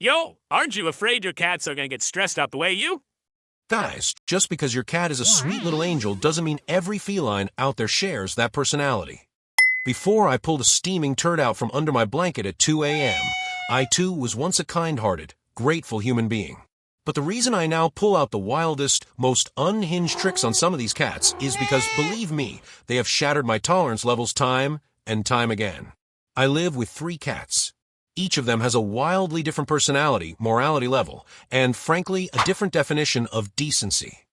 Yo, aren't you afraid your cats are gonna get stressed out the way you? Guys, just because your cat is a sweet little angel doesn't mean every feline out there shares that personality. Before I pulled a steaming turd out from under my blanket at 2 a.m., I too was once a kind-hearted, grateful human being. But the reason I now pull out the wildest, most unhinged tricks on some of these cats is because, believe me, they have shattered my tolerance levels time and time again. I live with 3 cats. Each of them has a wildly different personality, morality level, and frankly, a different definition of decency.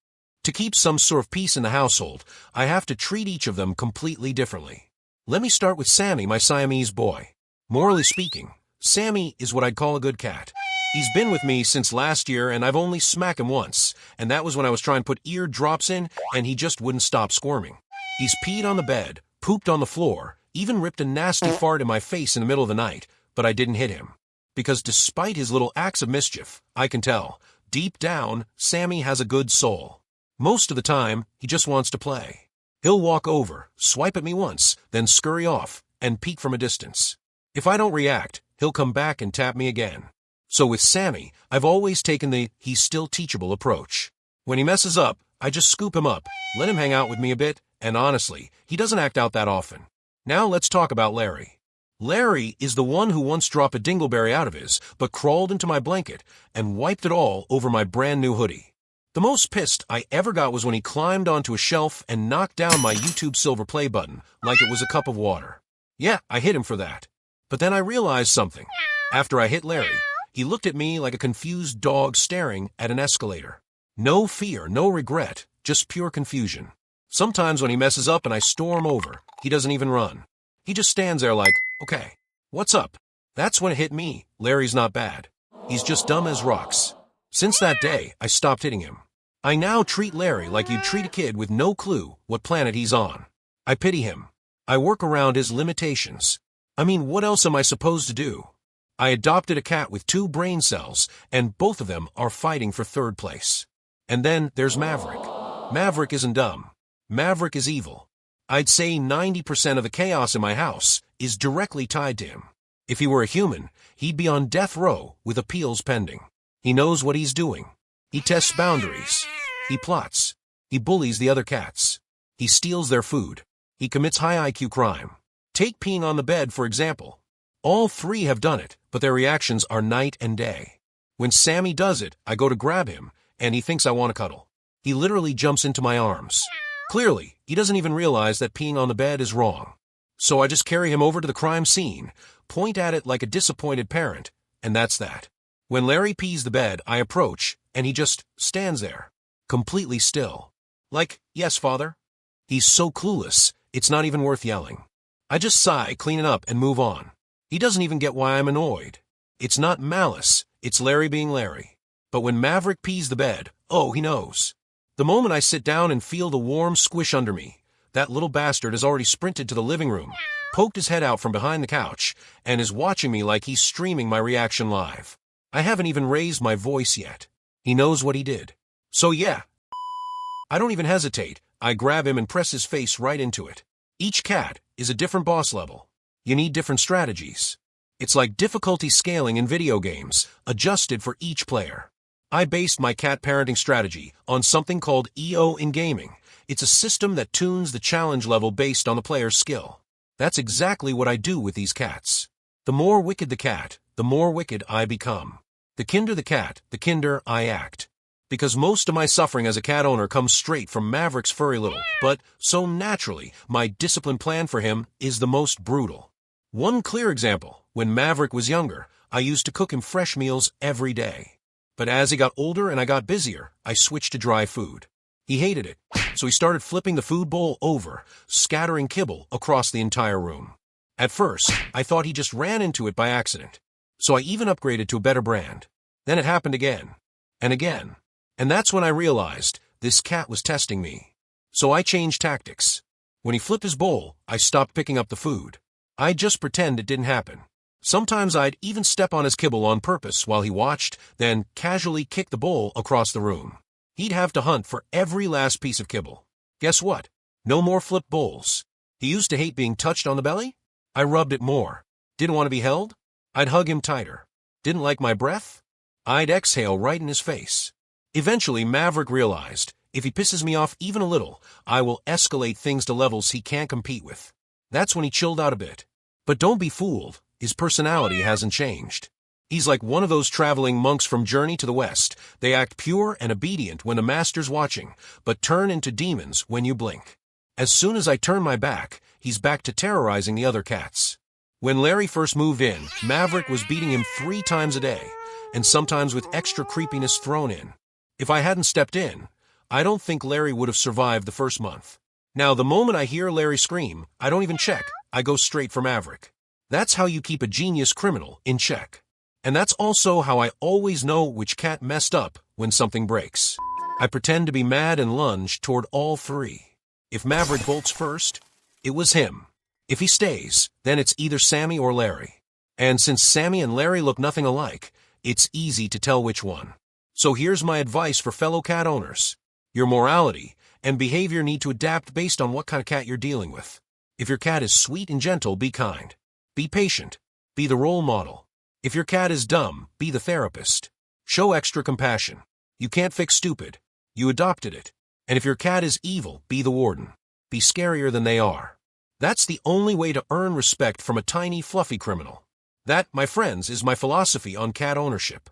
To keep some sort of peace in the household, I have to treat each of them completely differently. Let me start with Sammy, my Siamese boy. Morally speaking, Sammy is what I'd call a good cat. He's been with me since last year, and I've only smacked him once, and that was when I was trying to put ear drops in, and he just wouldn't stop squirming. He's peed on the bed, pooped on the floor, even ripped a nasty fart in my face in the middle of the night, but I didn't hit him. Because despite his little acts of mischief, I can tell, deep down, Sammy has a good soul. Most of the time, he just wants to play. He'll walk over, swipe at me once, then scurry off, and peek from a distance. If I don't react, he'll come back and tap me again. So with Sammy, I've always taken the he's still teachable approach. When he messes up, I just scoop him up, let him hang out with me a bit, and honestly, he doesn't act out that often. Now let's talk about Larry. Larry is the one who once dropped a dingleberry out of his, but crawled into my blanket and wiped it all over my brand new hoodie. The most pissed I ever got was when he climbed onto a shelf and knocked down my YouTube silver play button like it was a cup of water. Yeah, I hit him for that. But then I realized something. After I hit Larry, he looked at me like a confused dog staring at an escalator. No fear, no regret, just pure confusion. Sometimes when he messes up and I storm over, he doesn't even run. He just stands there like, okay, what's up? That's when it hit me. Larry's not bad. He's just dumb as rocks. Since that day, I stopped hitting him. I now treat Larry like you'd treat a kid with no clue what planet he's on. I pity him. I work around his limitations. I mean, what else am I supposed to do? I adopted a cat with 2 brain cells, and both of them are fighting for 3rd place. And then there's Maverick. Maverick isn't dumb. Maverick is evil. I'd say 90% of the chaos in my house is directly tied to him. If he were a human, he'd be on death row with appeals pending. He knows what he's doing. He tests boundaries. He plots. He bullies the other cats. He steals their food. He commits high IQ crime. Take peeing on the bed, for example. All 3 have done it, but their reactions are night and day. When Sammy does it, I go to grab him, and he thinks I want to cuddle. He literally jumps into my arms. Clearly, he doesn't even realize that peeing on the bed is wrong. So I just carry him over to the crime scene, point at it like a disappointed parent, and that's that. When Larry pees the bed, I approach, and he just stands there, completely still. Like, yes, father. He's so clueless, it's not even worth yelling. I just sigh, clean it up, and move on. He doesn't even get why I'm annoyed. It's not malice, it's Larry being Larry. But when Maverick pees the bed, oh, he knows. The moment I sit down and feel the warm squish under me, that little bastard has already sprinted to the living room, poked his head out from behind the couch, and is watching me like he's streaming my reaction live. I haven't even raised my voice yet. He knows what he did. So yeah, I don't even hesitate. I grab him and press his face right into it. Each cat is a different boss level. You need different strategies. It's like difficulty scaling in video games, adjusted for each player. I based my cat parenting strategy on something called EO in gaming. It's a system that tunes the challenge level based on the player's skill. That's exactly what I do with these cats. The more wicked the cat, the more wicked I become. The kinder the cat, the kinder I act. Because most of my suffering as a cat owner comes straight from Maverick's furry little, but so naturally, my discipline plan for him is the most brutal. One clear example, when Maverick was younger, I used to cook him fresh meals every day. But as he got older and I got busier, I switched to dry food. He hated it, so he started flipping the food bowl over, scattering kibble across the entire room. At first, I thought he just ran into it by accident, so I even upgraded to a better brand. Then it happened again, and again. And that's when I realized this cat was testing me. So I changed tactics. When he flipped his bowl, I stopped picking up the food. I'd just pretend it didn't happen. Sometimes I'd even step on his kibble on purpose while he watched, then casually kick the bowl across the room. He'd have to hunt for every last piece of kibble. Guess what? No more flipped bowls. He used to hate being touched on the belly? I rubbed it more. Didn't want to be held? I'd hug him tighter. Didn't like my breath? I'd exhale right in his face. Eventually, Maverick realized, if he pisses me off even a little, I will escalate things to levels he can't compete with. That's when he chilled out a bit. But don't be fooled, his personality hasn't changed. He's like one of those traveling monks from Journey to the West. They act pure and obedient when the master's watching, but turn into demons when you blink. As soon as I turn my back, he's back to terrorizing the other cats. When Larry first moved in, Maverick was beating him 3 times a day, and sometimes with extra creepiness thrown in. If I hadn't stepped in, I don't think Larry would have survived the first month. Now, the moment I hear Larry scream, I don't even check. I go straight for Maverick. That's how you keep a genius criminal in check. And that's also how I always know which cat messed up when something breaks. I pretend to be mad and lunge toward all 3. If Maverick bolts first, it was him. If he stays, then it's either Sammy or Larry. And since Sammy and Larry look nothing alike, it's easy to tell which one. So here's my advice for fellow cat owners. Your morality and behavior need to adapt based on what kind of cat you're dealing with. If your cat is sweet and gentle, be kind. Be patient. Be the role model. If your cat is dumb, be the therapist. Show extra compassion. You can't fix stupid. You adopted it. And if your cat is evil, be the warden. Be scarier than they are. That's the only way to earn respect from a tiny, fluffy criminal. That, my friends, is my philosophy on cat ownership.